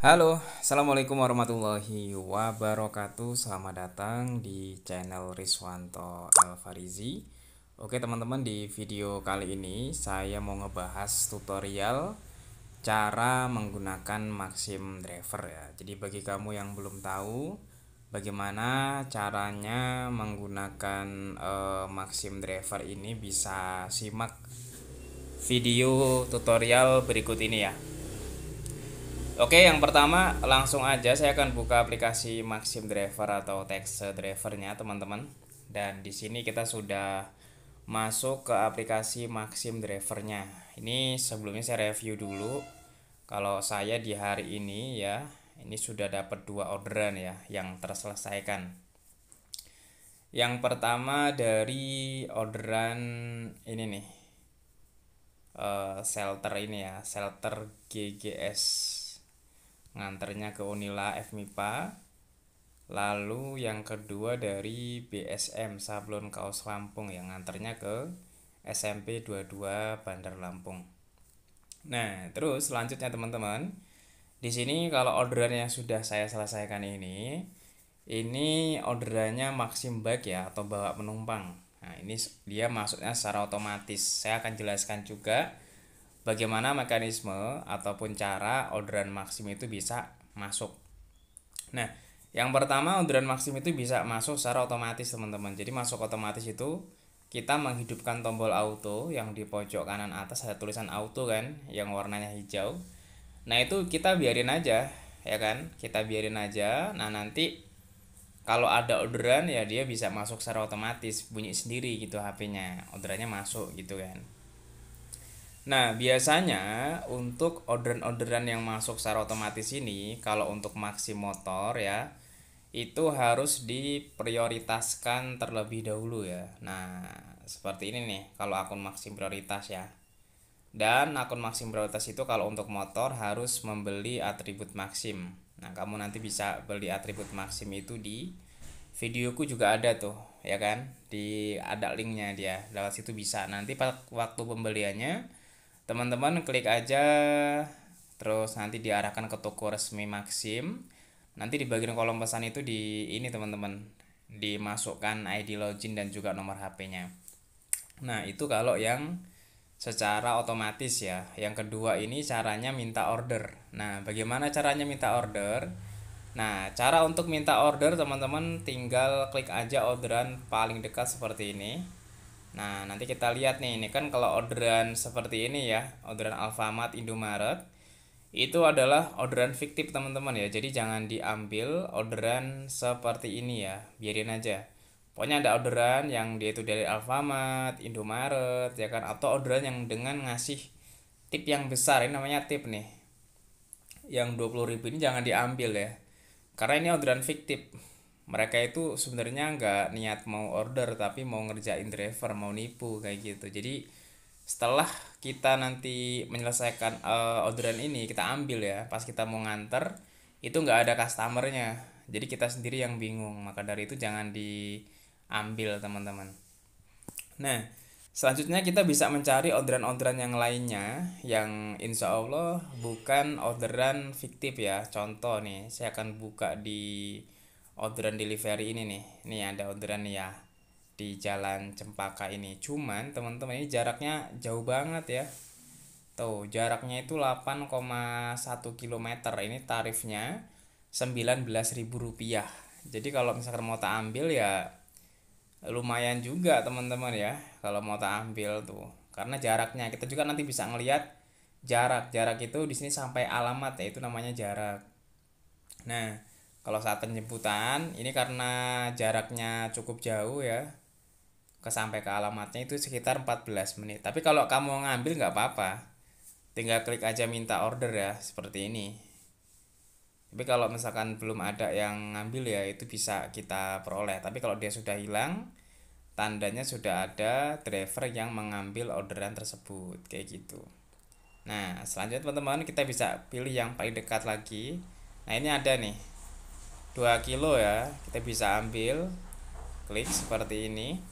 Halo, Assalamualaikum warahmatullahi wabarakatuh. Selamat datang di channel Riswanto Alfarizi. Oke teman-teman, di video kali ini saya mau ngebahas tutorial cara menggunakan Maxim Driver ya. Jadi bagi kamu yang belum tahu bagaimana caranya menggunakan Maxim Driver ini, bisa simak video tutorial berikut ini ya. Oke, yang pertama langsung aja saya akan buka aplikasi Maxim Driver atau Text Drivernya teman-teman. Dan di sini kita sudah masuk ke aplikasi Maxim Drivernya. Ini sebelumnya saya review dulu. Kalau saya di hari ini ya, ini sudah dapat 2 orderan ya yang terselesaikan. Yang pertama dari orderan ini nih, shelter ini ya, shelter GGS, nganternya ke Unila FMIPA. Lalu yang kedua dari BSM Sablon Kaos Lampung yang nganternya ke SMP 22 Bandar Lampung. Nah, terus selanjutnya teman-teman, di sini kalau orderannya sudah saya selesaikan ini orderannya Maxim Bike ya, atau bawa penumpang. Nah, ini dia masuknya secara otomatis. Saya akan jelaskan juga bagaimana mekanisme ataupun cara orderan Maxim itu bisa masuk. Nah, yang pertama orderan Maxim itu bisa masuk secara otomatis teman-teman. Jadi masuk otomatis itu kita menghidupkan tombol auto yang di pojok kanan atas, ada tulisan auto kan yang warnanya hijau. Nah, itu kita biarin aja ya kan, kita biarin aja. Nah, nanti kalau ada orderan ya dia bisa masuk secara otomatis, bunyi sendiri gitu HP-nya, orderannya masuk gitu kan. Nah, biasanya untuk orderan-orderan yang masuk secara otomatis ini, kalau untuk Maxim motor ya, itu harus diprioritaskan terlebih dahulu ya. Nah, seperti ini nih, kalau akun Maxim prioritas ya. Dan akun Maxim prioritas itu kalau untuk motor harus membeli atribut Maxim. Nah, kamu nanti bisa beli atribut Maxim itu di videoku juga ada tuh, ya kan? Ada linknya dia, lewat situ bisa. Nanti waktu pembeliannya teman-teman klik aja, terus nanti diarahkan ke toko resmi Maxim. Nanti di bagian kolom pesan itu di ini teman-teman, dimasukkan ID login dan juga nomor HP-nya. Nah, itu kalau yang secara otomatis ya. Yang kedua ini caranya minta order. Nah, bagaimana caranya minta order? Nah, cara untuk minta order teman-teman tinggal klik aja orderan paling dekat seperti ini. Nah, nanti kita lihat nih, ini kan kalau orderan seperti ini ya, orderan Alfamart, Indomaret, itu adalah orderan fiktif teman-teman ya. Jadi jangan diambil orderan seperti ini ya, biarin aja. Pokoknya ada orderan yang dia itu dari Alfamart, Indomaret ya kan, atau orderan yang dengan ngasih tip yang besar, ini namanya tip nih. Yang 20.000 ini jangan diambil ya. Karena ini orderan fiktif. Mereka itu sebenarnya nggak niat mau order, tapi mau ngerjain driver, mau nipu kayak gitu. Jadi setelah kita nanti menyelesaikan orderan ini, kita ambil ya, pas kita mau nganter itu nggak ada customernya, jadi kita sendiri yang bingung. Maka dari itu jangan diambil teman-teman. Nah, selanjutnya kita bisa mencari orderan-orderan yang lainnya yang insya Allah bukan orderan fiktif ya. Contoh nih, saya akan buka di orderan delivery ini nih. Ini ada orderan nih ya, di Jalan Cempaka ini. Cuman teman-teman, ini jaraknya jauh banget ya. Tuh, jaraknya itu 8,1 km. Ini tarifnya Rp19.000. Jadi kalau misalkan mau tak ambil ya lumayan juga teman-teman ya, kalau mau tak ambil tuh. Karena jaraknya kita juga nanti bisa ngelihat jarak itu di sini sampai alamat ya, itu namanya jarak. Nah, kalau saat penjemputan ini karena jaraknya cukup jauh ya, sampai ke alamatnya itu sekitar 14 menit. Tapi kalau kamu ngambil nggak apa-apa, tinggal klik aja minta order ya, seperti ini. Tapi kalau misalkan belum ada yang ngambil ya, itu bisa kita peroleh. Tapi kalau dia sudah hilang, tandanya sudah ada driver yang mengambil orderan tersebut, kayak gitu. Nah, selanjutnya teman-teman, kita bisa pilih yang paling dekat lagi. Nah, ini ada nih 2 kilo ya, kita bisa ambil, klik seperti ini.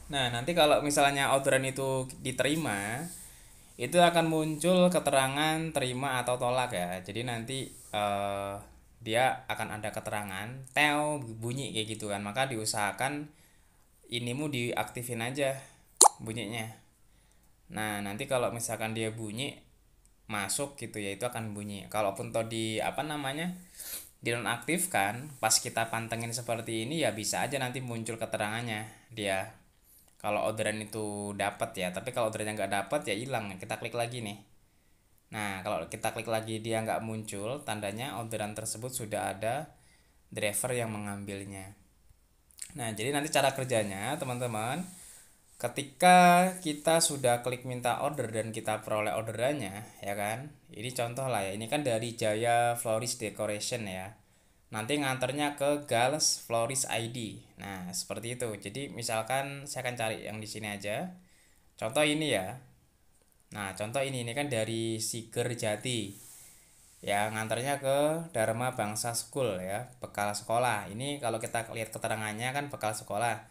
Nah, nanti kalau misalnya orderan itu diterima, itu akan muncul keterangan terima atau tolak ya. Jadi nanti dia akan ada keterangan tel bunyi kayak gitu kan, maka diusahakan inimu diaktifin aja bunyinya. Nah nanti kalau misalkan dia bunyi masuk gitu ya, itu akan bunyi. Kalaupun toh di apa namanya dinonaktifkan, pas kita pantengin seperti ini ya bisa aja nanti muncul keterangannya dia kalau orderan itu dapat ya. Tapi kalau orderannya nggak dapat ya hilang, kita klik lagi nih. Nah kalau kita klik lagi dia nggak muncul, tandanya orderan tersebut sudah ada driver yang mengambilnya. Nah jadi nanti cara kerjanya teman-teman, ketika kita sudah klik minta order dan kita peroleh orderannya ya kan, ini contoh lah ya, ini kan dari Jaya Florist Decoration ya, nanti nganternya ke Gals Florist ID. Nah seperti itu. Jadi misalkan saya akan cari yang di sini aja, contoh ini ya. Nah contoh ini kan dari Siger Jati ya, nganternya ke Dharma Bangsa School ya, bekal sekolah. Ini kalau kita lihat keterangannya kan bekal sekolah,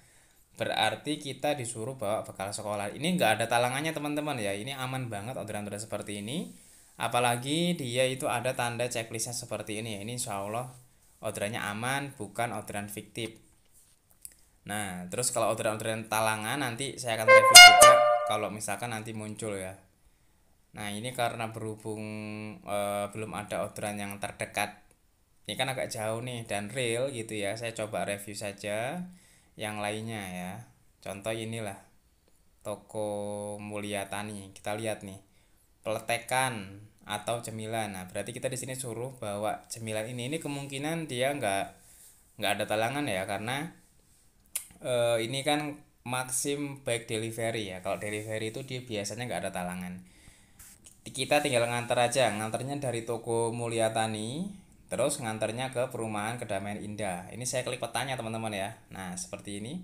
berarti kita disuruh bawa bekal sekolah. Ini nggak ada talangannya teman-teman ya, ini aman banget orderan-orderan seperti ini. Apalagi dia itu ada tanda checklistnya seperti ini ya, ini insya Allah orderannya aman, bukan orderan fiktif. Nah terus kalau orderan-orderan talangan nanti saya akan review juga kalau misalkan nanti muncul ya. Nah ini karena berhubung belum ada orderan yang terdekat, ini kan agak jauh nih dan real gitu ya, saya coba review saja yang lainnya ya. Contoh inilah toko Mulia Tani, kita lihat nih peletekan atau cemilan. Nah berarti kita di sini suruh bawa cemilan ini kemungkinan dia nggak ada talangan ya, karena ini kan Maxim Bike Delivery ya. Kalau delivery itu dia biasanya nggak ada talangan. Kita tinggal nganter aja, nganternya dari toko Mulia Tani terus nganternya ke perumahan Kedamaian Indah. Ini saya klik petanya teman-teman ya. Nah seperti ini.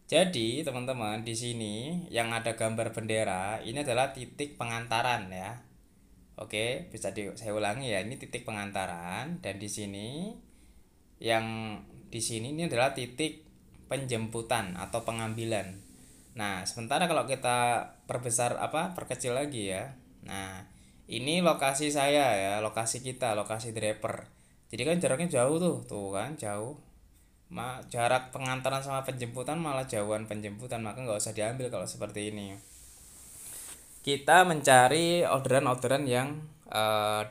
Jadi teman-teman di sini yang ada gambar bendera ini adalah titik pengantaran ya. Oke, saya ulangi ya, ini titik pengantaran, dan di sini yang di sini ini adalah titik penjemputan atau pengambilan. Nah, sementara kalau kita perkecil lagi ya. Nah, ini lokasi saya ya, lokasi kita, lokasi driver. Jadi kan jaraknya jauh tuh kan jauh. Jarak pengantaran sama penjemputan malah jauhan penjemputan, maka nggak usah diambil kalau seperti ini. Kita mencari orderan-orderan yang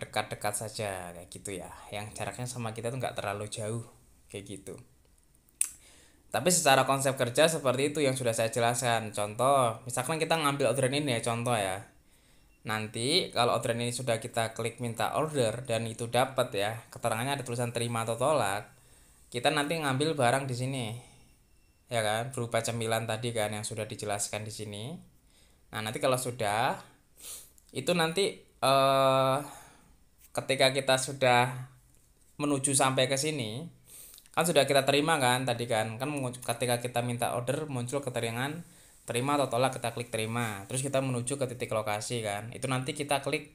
dekat-dekat saja kayak gitu ya, yang jaraknya sama kita tuh nggak terlalu jauh kayak gitu. Tapi secara konsep kerja seperti itu yang sudah saya jelaskan. Contoh, misalkan kita ngambil orderan ini ya, contoh ya. Nanti kalau orderan ini sudah kita klik minta order dan itu dapat ya, keterangannya ada tulisan terima atau tolak, kita nanti ngambil barang di sini. Ya kan, berupa cemilan tadi kan yang sudah dijelaskan di sini. Nah, nanti kalau sudah itu nanti ketika kita sudah menuju sampai ke sini, kan sudah kita terima kan tadi kan ketika kita minta order muncul keterangan terima atau tolak, kita klik terima, terus kita menuju ke titik lokasi kan, itu nanti kita klik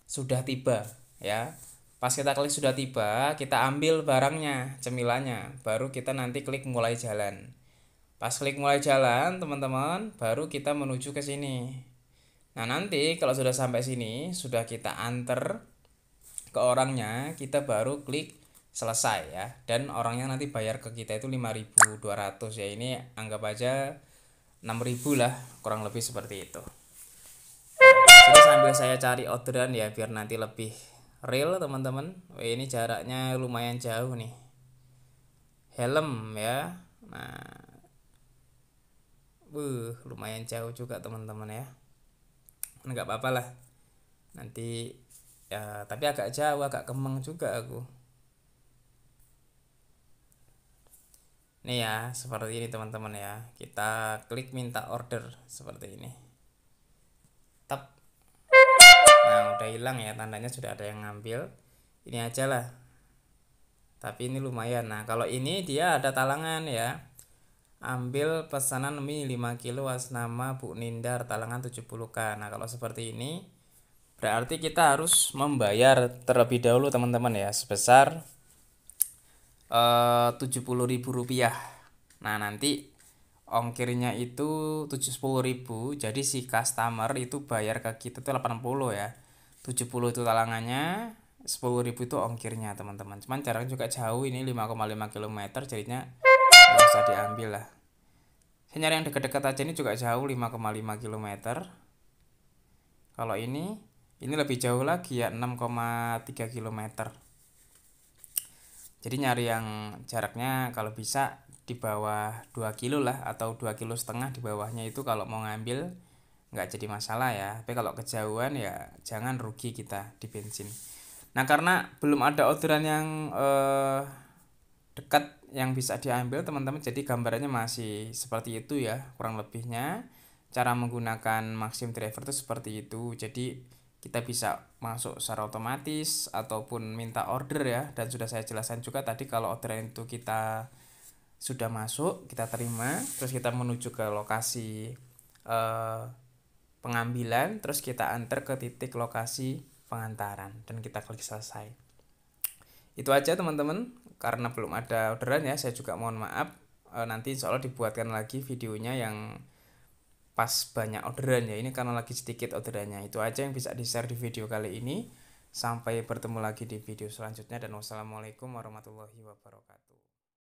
sudah tiba ya. Pas kita klik sudah tiba, kita ambil barangnya, cemilannya, baru kita nanti klik mulai jalan. Pas klik mulai jalan teman-teman, baru kita menuju ke sini. Nah nanti kalau sudah sampai sini, sudah kita anter ke orangnya, kita baru klik selesai ya, dan orangnya nanti bayar ke kita itu 5.200 ya. Ini anggap aja 6.000 lah, kurang lebih seperti itu. Jadi sambil saya cari orderan ya biar nanti lebih real teman-teman. Ini jaraknya lumayan jauh nih, helm ya. Nah lumayan jauh juga teman-teman ya, nggak apa-apa lah nanti ya, tapi agak jauh, agak kemeng juga aku. Nih ya, seperti ini teman-teman ya. Kita klik minta order seperti ini. Tap. Nah, udah hilang ya, tandanya sudah ada yang ngambil. Ini aja lah. Tapi ini lumayan. Nah, kalau ini dia ada talangan ya. Ambil pesanan mie 5 kilo atas nama Bu Nindar, talangan 70k. Nah, kalau seperti ini berarti kita harus membayar terlebih dahulu teman-teman ya, sebesar 70.000 rupiah. Nah nanti ongkirnya itu 10.000, jadi si customer itu bayar ke kita tuh 80 ya, 70 itu talangannya, 10.000 itu ongkirnya teman-teman. Cuman jaraknya juga jauh, ini 5,5 km, jadinya nggak usah diambil lah. Saya nyari yang dekat-dekat aja, ini juga jauh 5,5 km. Kalau ini lebih jauh lagi ya, 6,3 km. Jadi nyari yang jaraknya kalau bisa di bawah 2 kilo lah, atau 2,5 kilo di bawahnya, itu kalau mau ngambil nggak jadi masalah ya. Tapi kalau kejauhan ya jangan, rugi kita di bensin. Nah, karena belum ada orderan yang dekat yang bisa diambil teman-teman, jadi gambarannya masih seperti itu ya kurang lebihnya. Cara menggunakan Maxim Driver itu seperti itu. Jadi kita bisa masuk secara otomatis ataupun minta order ya, dan sudah saya jelaskan juga tadi, kalau orderan itu kita sudah masuk, kita terima, terus kita menuju ke lokasi pengambilan, terus kita antar ke titik lokasi pengantaran dan kita klik selesai. Itu aja teman-teman, karena belum ada orderan ya, saya juga mohon maaf. Nanti insya Allah dibuatkan lagi videonya yang pas banyak orderan ya, ini karena lagi sedikit orderannya. Itu aja yang bisa di share di video kali ini. Sampai bertemu lagi di video selanjutnya, dan wassalamualaikum warahmatullahi wabarakatuh.